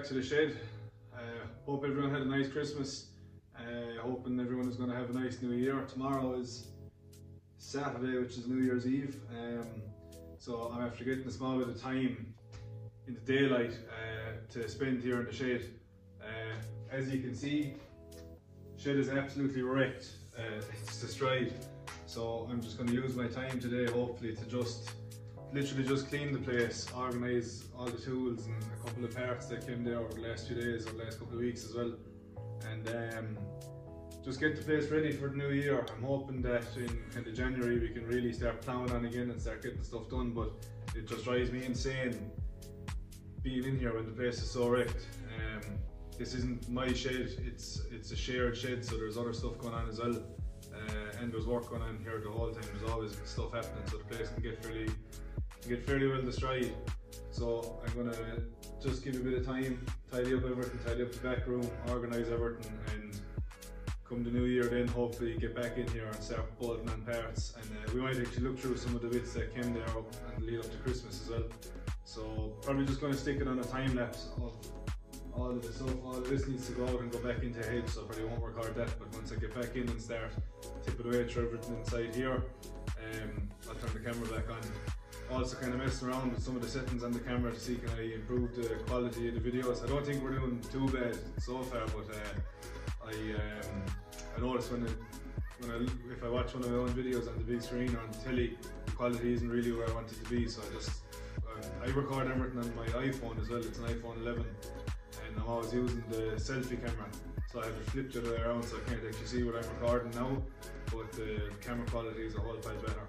back to the shed. Hope everyone had a nice Christmas. Hoping everyone is going to have a nice new year. Tomorrow is Saturday, which is New Year's Eve. So I'm after getting a small bit of time in the daylight to spend here in the shed. As you can see, the shed is absolutely wrecked. It's destroyed. So I'm just going to use my time today, hopefully, to literally just clean the place, organise all the tools and a couple of parts that came there over the last few days or the last couple of weeks as well, and just get the place ready for the new year. I'm hoping that in kind of January we can really start ploughing on again and start getting stuff done, but it just drives me insane being in here when the place is so wrecked. This isn't my shed, it's a shared shed, so there's other stuff going on as well, and there's work going on here the whole time. There's always stuff happening, so the place can get fairly well destroyed. So I'm going to just give a bit of time, tidy up everything, tidy up the back room, organise everything, and come the new year then hopefully get back in here and start bolting on parts. And we might actually look through some of the bits that came there and lead up to Christmas as well. So probably just going to stick it on a time lapse of all of the stuff. All of this needs to go out and go back into Hedge, so I probably won't record that, but once I get back in and start tipping away through everything inside here, I'll turn the camera back on. Also kind of messing around with some of the settings on the camera to see can I improve the quality of the videos. I don't think we're doing too bad so far, but I notice if I watch one of my own videos on the big screen or on the telly, the quality isn't really where I want it to be. So I record everything on my iPhone as well. It's an iPhone 11, and I'm always using the selfie camera, so I have it flipped the other way around, so I can't actually see what I'm recording now, but the camera quality is a whole pile better.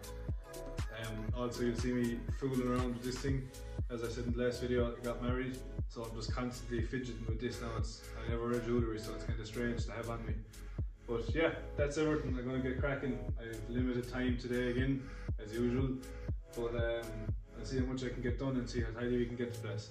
Also, you'll see me fooling around with this thing. As I said in the last video, I got married, so I'm just constantly fidgeting with this now. I never wear jewellery, so it's kind of strange to have on me. But yeah, that's everything. I'm going to get cracking. I have limited time today again, as usual, but I'll see how much I can get done and see how tidy we can get the place.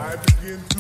I begin to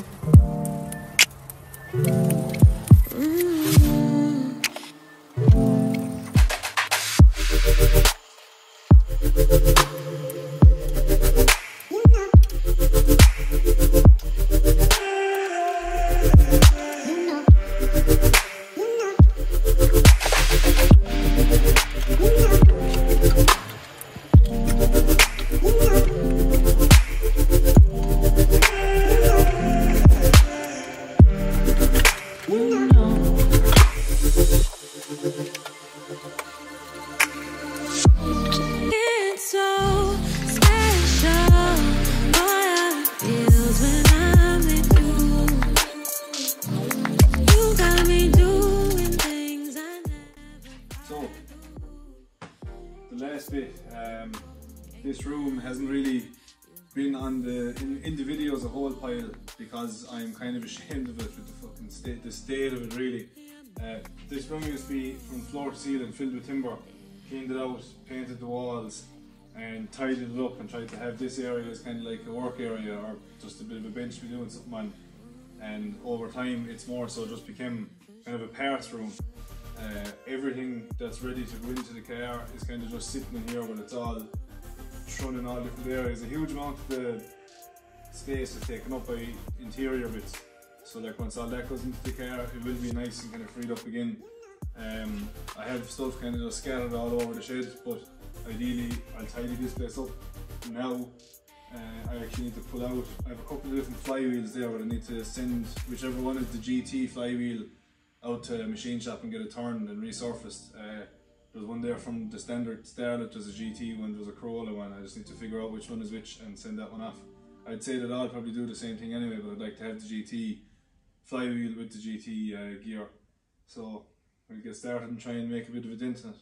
This room hasn't really been on in the video as a whole pile because I'm kind of ashamed of it with the fucking state of it really. This room used to be from floor to ceiling filled with timber, cleaned it out, painted the walls and tidied it up and tried to have this area as kind of like a work area or just a bit of a bench to be doing something on, and over time it's more so just became kind of a parts room. Everything that's ready to go into the car is kind of just sitting in here when it's all thrown in all different areas. A huge amount of the space is taken up by interior bits, so like once all that goes into the car it will be nice and kind of freed up again. I have stuff kind of just scattered all over the shed, but ideally I'll tidy this place up now. I actually need to pull out, I have a couple of different flywheels there, but I need to send whichever one is the GT flywheel out to a machine shop and get it turned and resurfaced. There's one there from the standard Starlet, there's a GT one, there's a Corolla one. I just need to figure out which one is which and send that one off. I'd say that I'll probably do the same thing anyway, but I'd like to have the GT flywheel with the GT gear. So we'll get started and try and make a bit of a dent in it.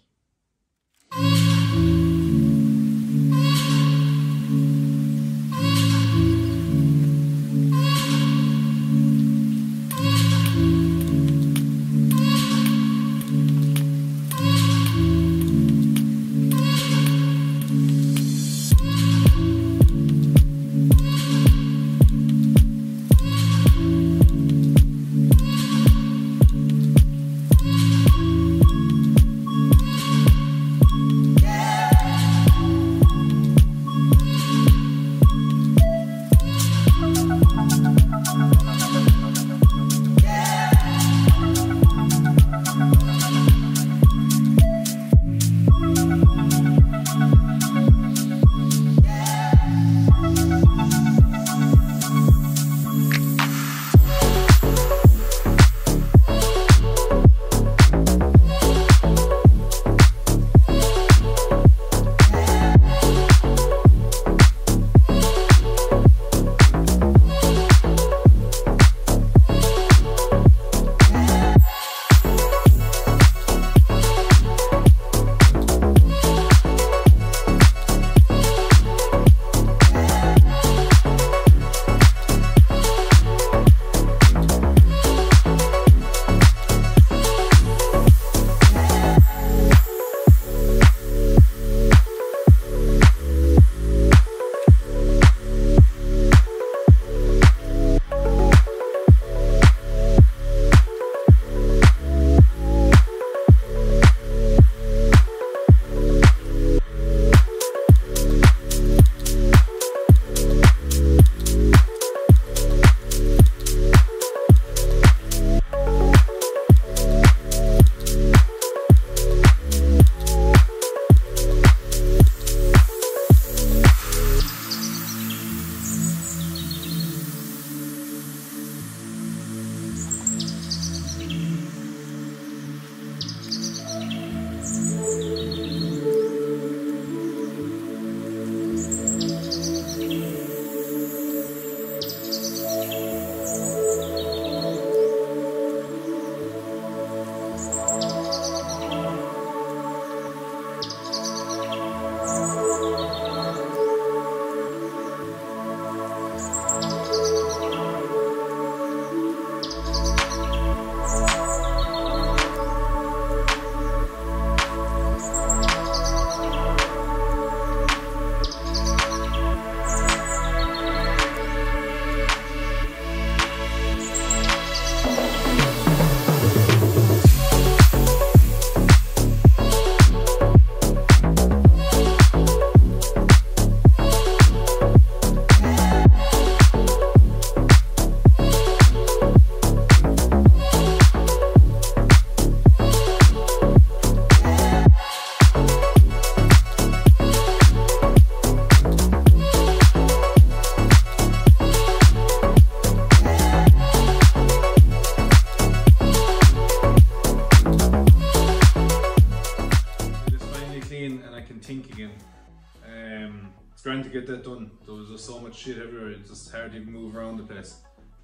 sync again. It's grand to get that done. There was just so much shit everywhere, it's just hard to even move around the place.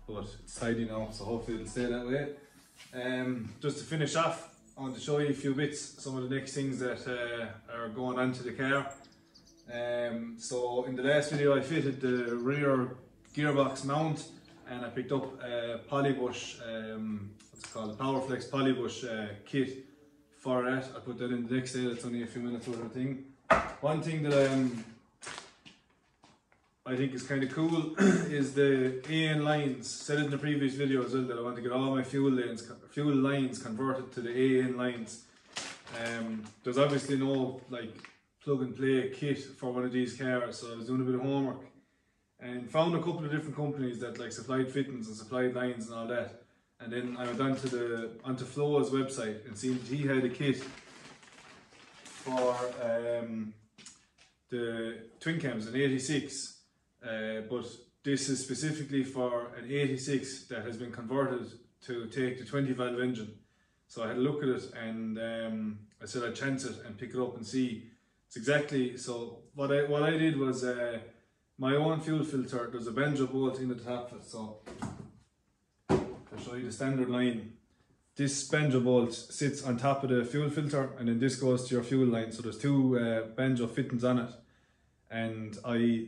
But it's tidy now, so hopefully it'll stay that way. Just to finish off, I want to show you a few bits, some of the next things that are going onto the car. So in the last video I fitted the rear gearbox mount, and I picked up a polybush, what's it called, a PowerFlex polybush kit for that. I put that in the next day, that's only a few minutes worth of thing. One thing that I think is kind of cool is the AN lines. Said it in the previous video as well that I want to get all my fuel lines converted to the AN lines. There's obviously no like plug and play kit for one of these cars, so I was doing a bit of homework and found a couple of different companies that like supplied fittings and supplied lines and all that. And then I went onto Flo's website and seen that he had a kit for the twin cams, an 86. But this is specifically for an 86 that has been converted to take the 20 valve engine. So I had a look at it and I said I'd chance it and pick it up and see. It's exactly, so what I did was my own fuel filter, there's a banjo bolt in the top of it. So I'll show you the standard line. This banjo bolt sits on top of the fuel filter, and then this goes to your fuel line. So there's two banjo fittings on it. And I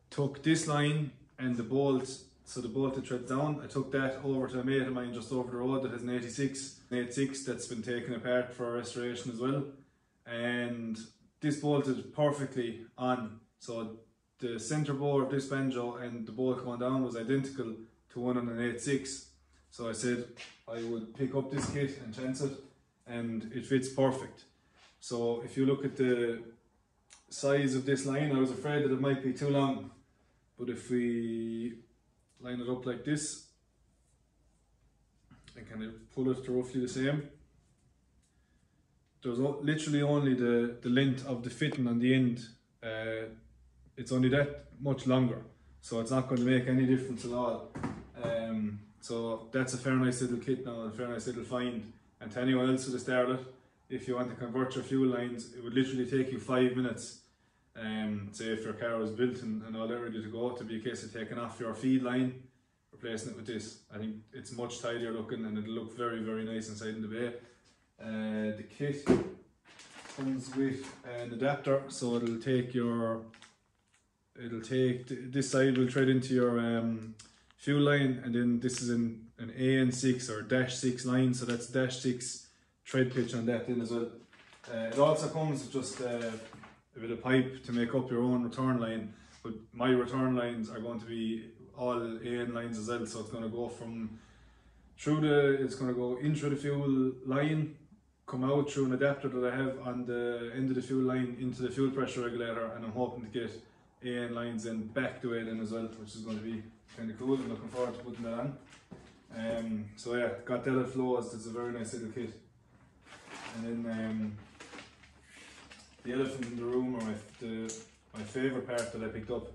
took this line and the bolt, so the bolt that threads down, I took that over to a mate of mine just over the road that has an 86 that's been taken apart for restoration as well. And this bolted perfectly on. So the centre bore of this banjo and the bolt going down was identical to one on an 86. So I said I would pick up this kit and chance it, and it fits perfect. So if you look at the size of this line, I was afraid that it might be too long. But if we line it up like this and kind of pull it to roughly the same, there's literally only the length of the fitting on the end. It's only that much longer, so it's not going to make any difference at all. So that's a fair nice little kit now, a fair nice little find. And to anyone else with a starlet, if you want to convert your fuel lines, it would literally take you 5 minutes. Say if your car was built and all that ready to go, to be a case of taking off your feed line, replacing it with this. I think it's much tidier looking and it'll look very, very nice inside in the bay. The kit comes with an adapter, so it'll take this side will thread into your fuel line, and then this is an AN6 or -6 line, so that's -6 thread pitch on that then as well. It also comes with just a bit of pipe to make up your own return line, but my return lines are going to be all AN lines as well, so it's going to go it's going to go in through the fuel line, come out through an adapter that I have on the end of the fuel line into the fuel pressure regulator, and I'm hoping to get AN lines in back the way then as well, which is going to be kind of cool. I'm looking forward to putting that on. So yeah, got that at Flo's. It's a very nice little kit. And then the elephant in the room, or my favourite part that I picked up,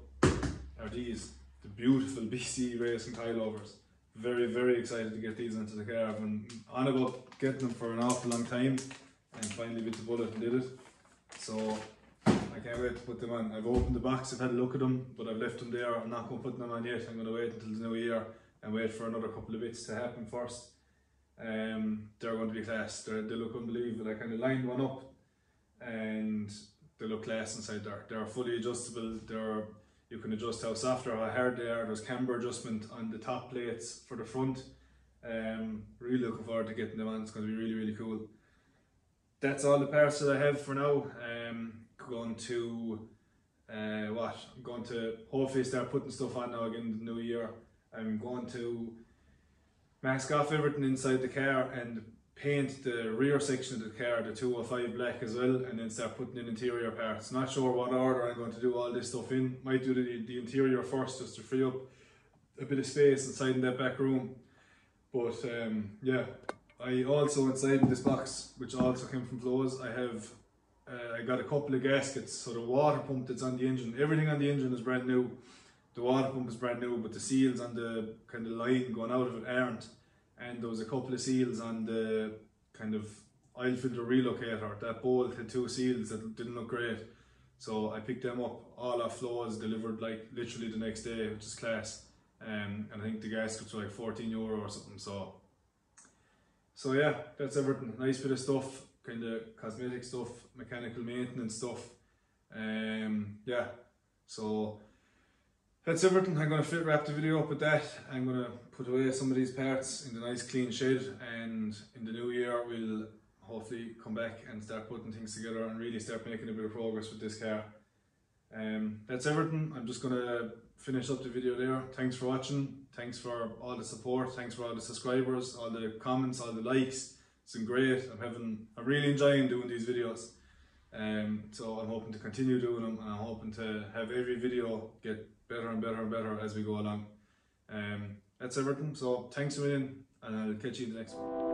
are these, the beautiful BC Racing coilovers. Very, very excited to get these into the car. I've been on about getting them for an awful long time, and finally bit the bullet and did it. So I can't wait to put them on. I've opened the box, I've had a look at them, but I've left them there. I'm not going to put them on yet. I'm going to wait until the new year and wait for another couple of bits to happen first. They're going to be class. They look unbelievable. I kind of lined one up and they look class inside there. They're fully adjustable. You can adjust how soft or how hard they are. There's camber adjustment on the top plates for the front. Really looking forward to getting them on. It's going to be really, really cool. That's all the parts that I have for now. Going to I'm going to hopefully start putting stuff on now again in the new year. I'm going to mask off everything inside the car and paint the rear section of the car, the 205 black as well, and then start putting in interior parts. Not sure what order I'm going to do all this stuff in. Might do the interior first just to free up a bit of space inside in that back room. But yeah, I also inside in this box, which also came from Flo's, I got a couple of gaskets. So the water pump that's on the engine, everything on the engine is brand new. The water pump is brand new, but the seals on the kind of line going out of it aren't. And there was a couple of seals on the kind of oil filter relocator. That bolt had 2 seals that didn't look great. So I picked them up, all our flows delivered like literally the next day, which is class. And I think the gaskets were like €14 or something. So yeah, that's everything. Nice bit of stuff, kind of cosmetic stuff, mechanical maintenance stuff. Yeah, so that's everything. I'm going to wrap the video up with that. I'm going to put away some of these parts in the nice clean shed, and in the new year we'll hopefully come back and start putting things together and really start making a bit of progress with this car. That's everything. I'm just going to finish up the video there. Thanks for watching. Thanks for all the support. Thanks for all the subscribers, all the comments, all the likes. It's been great. I'm really enjoying doing these videos. So I'm hoping to continue doing them, and I'm hoping to have every video get better and better and better as we go along. That's everything. So thanks a million, and I'll catch you in the next one.